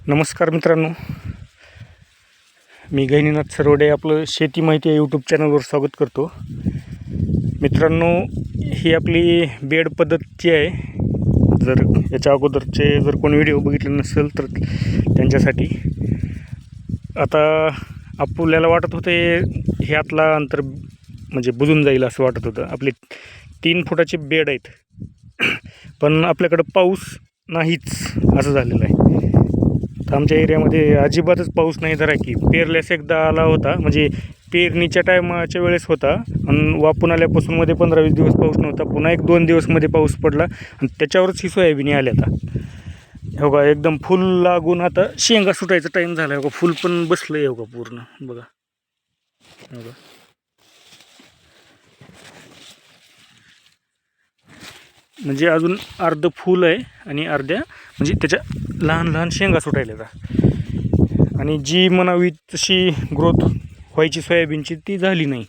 नमस्कार मित्रांनो, मी गहिनीनाथ सरवडे आपलं शेती माहिती या यूट्यूब चॅनलवर स्वागत करतो. मित्रांनो, ही आपली बेड पद्धतची आहे. जर याच्या अगोदरचे जर कोणी व्हिडिओ बघितले नसेल तर त्यांच्यासाठी. आता आपल्याला वाटत होतं हे आतला अंतर म्हणजे बुजून जाईल असं वाटत होतं. आपले 3 फुटाचे बेड आहेत, पण आपल्याकडं पाऊस नाहीच असं झालेलं आहे. तर आमच्या एरियामध्ये अजिबातच पाऊस नाही. जरा की पेरल्यास एकदा आला होता, म्हणजे पेरणीच्या टायमाच्या वेळेस होता, आणि वापून आल्यापासून मध्ये 15-20 दिवस पाऊस नव्हता. पुन्हा 1-2 दिवस मध्ये पाऊस पडला आणि त्याच्यावरच ही सोयाबीन आली. आता हो का, एकदम फुल लागून आता शेंगा सुटायचा टाईम झाला. हो का, फुल पण बसलं हो का पूर्ण. बघा हो का, म्हणजे अजून अर्ध फूल आहे आणि अर्ध्या म्हणजे त्याच्या लहान लहान शेंगा सुटायला. आणि जी म्हणावी तशी ग्रोथ व्हायची सोयाबीनची ती झाली नाही,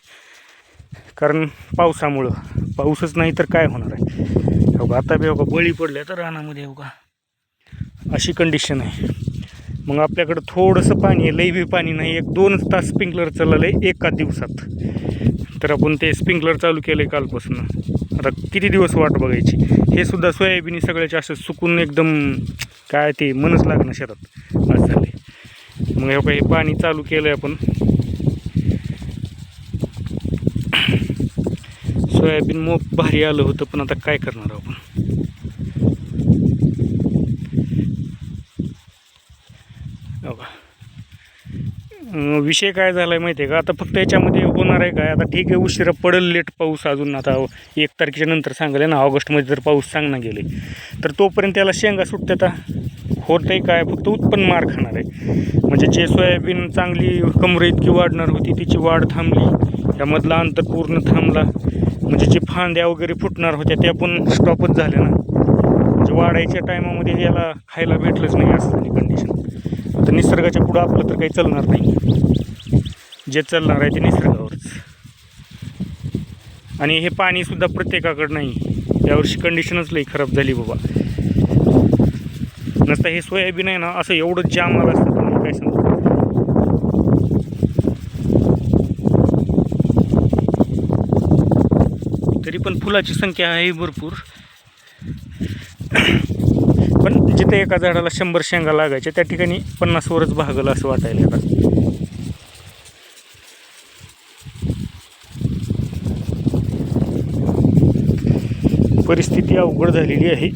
कारण पावसामुळं. पाऊसच नाही तर काय होणार आहे. हो का, आता बी हो का बळी पडल्या तर रानामध्ये. हो का, अशी कंडिशन आहे. मग आपल्याकडं थोडंसं पाणी आहे, लई बी पाणी नाही. 1-2 तास स्प्रिंकलर चाललं आहे एका दिवसात. तर आपण ते स्प्रिंकलर चालू केलं आहे कालपासून. आता किती दिवस वाट बघायची. हे सुद्धा सोयाबीन सगळ्याचे असं सुकून एकदम काय ते मनच लागणं शेतात असं झाले. मग हे काही पाणी चालू केलं आहे आपण. सोयाबीन मोप भारी आलं होतं, पण आता काय करणार आपण. हो का, विषय काय झाला आहे माहिती आहे का. आता फक्त याच्यामध्ये होणार आहे काय, आता ठीक आहे उशिरा पडेल लेट पाऊस. अजून आता 1 तारखेच्या नंतर सांगले ना, ऑगस्टमध्ये जर पाऊस चांगला गेले तर तोपर्यंत त्याला शेंगा सुटतात. होत आहे काय, फक्त उत्पन्न मार खाणार आहे. म्हणजे जे सोयाबीन चांगली कमरे इतकी वाढणार होती तिची वाढ थांबली. त्यामधला अंतर पूर्ण थांबला. म्हणजे जे फांद्या वगैरे फुटणार होत्या त्या पण स्टॉपच झाल्या ना. म्हणजे वाढायच्या टायमामध्ये याला खायला भेटलंच नाही, असं झाली कंडिशन. आता निसर्गाच्या पुढं आपलं तर काही चालणार नाही. जे चालणार आहे ते निसर्गावरच. आणि हे पाणीसुद्धा प्रत्येकाकडं नाही. यावर्षी कंडिशनच लई खराब झाली बाबा. नसतं हे सोयाबीन आहे ना, असं एवढं जाम आलं असतं तर काय सांगतो. तरी पण फुलाची संख्या आहे भरपूर. पण जिथे एका झाडाला 100 शेंगा लागायच्या त्या ठिकाणी 50 वरच भागलं असं वाटायला आता. परिस्थिती अवघड झालेली आहे.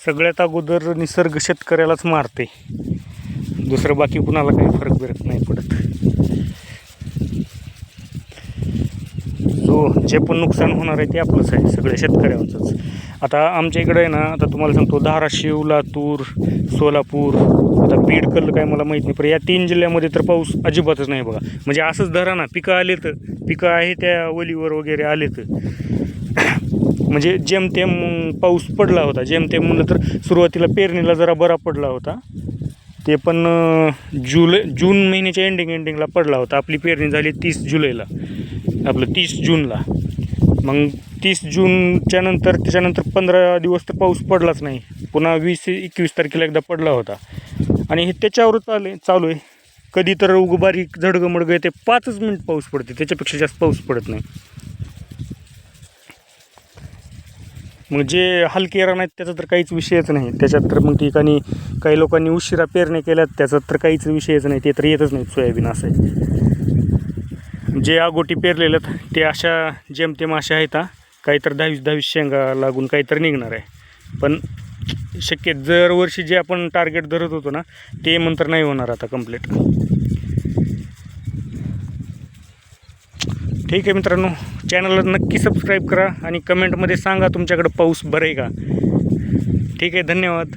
सगळ्यात अगोदर निसर्ग शेतकऱ्यालाच मारते, दुसरं बाकी कुणाला काही फरक बिरक नाही पडत. जे पण नुकसान होणार आहे ते आपलंच आहे, सगळ्या शेतकऱ्यांचंच. आता आमच्या इकडे आहे ना, आता तुम्हाला सांगतो, धाराशिव, लातूर, सोलापूर, आता बीड कल काय मला माहीत नाही, पण या 3 जिल्ह्यामध्ये तर पाऊस अजिबातच नाही बघा. म्हणजे असंच धरा ना, पिकं आले तर पिकं आहे त्या वलीवर वगैरे आले तर म्हणजे जेमतेम पाऊस पडला होता. जेमतेम म्हणलं तर सुरुवातीला पेरणीला जरा बरा पडला होता, ते पण जून महिन्याच्या एंडिंगला पडला होता. आपली पेरणी झाली 30 जुलैला, आपलं 30 जूनला. मग 30 जूनच्या नंतर त्याच्यानंतर 15 दिवस तर पाऊस पडलाच नाही. पुन्हा 20-21 तारखेला एकदा पडला होता. आणि हे त्याच्यावरच चालू आहे. कधी तर बारीक झडगमडगं येते, 5 मिनिट पाऊस पडते, त्याच्यापेक्षा जास्त पाऊस पडत नाही. मग जे हलके रान आहेत त्याचा तर काहीच विषयच नाही. त्याच्यात तर मग ठिकाणी काही लोकांनी उशिरा पेरणी केल्यात, त्याचा तर काहीच विषयच नाही. ते तर येतच नाही सोयाबीन असं आहे. जे आगोटी पेरलेलं ते अशा जेमतेम अशा आहेत. काहीतरी 10-20 शेंगा लागून काहीतरी निघणार आहे. पण शक्य दरवर्षी जे आपण टार्गेट धरत होतो ना, ते नंतर नाही होणार आता कंप्लीट. ठीक आहे मित्रांनो, चॅनलला नक्की सबस्क्राईब करा आणि कमेंटमध्ये सांगा तुमच्याकडे पाऊस बरं आहे का. ठीक आहे, धन्यवाद.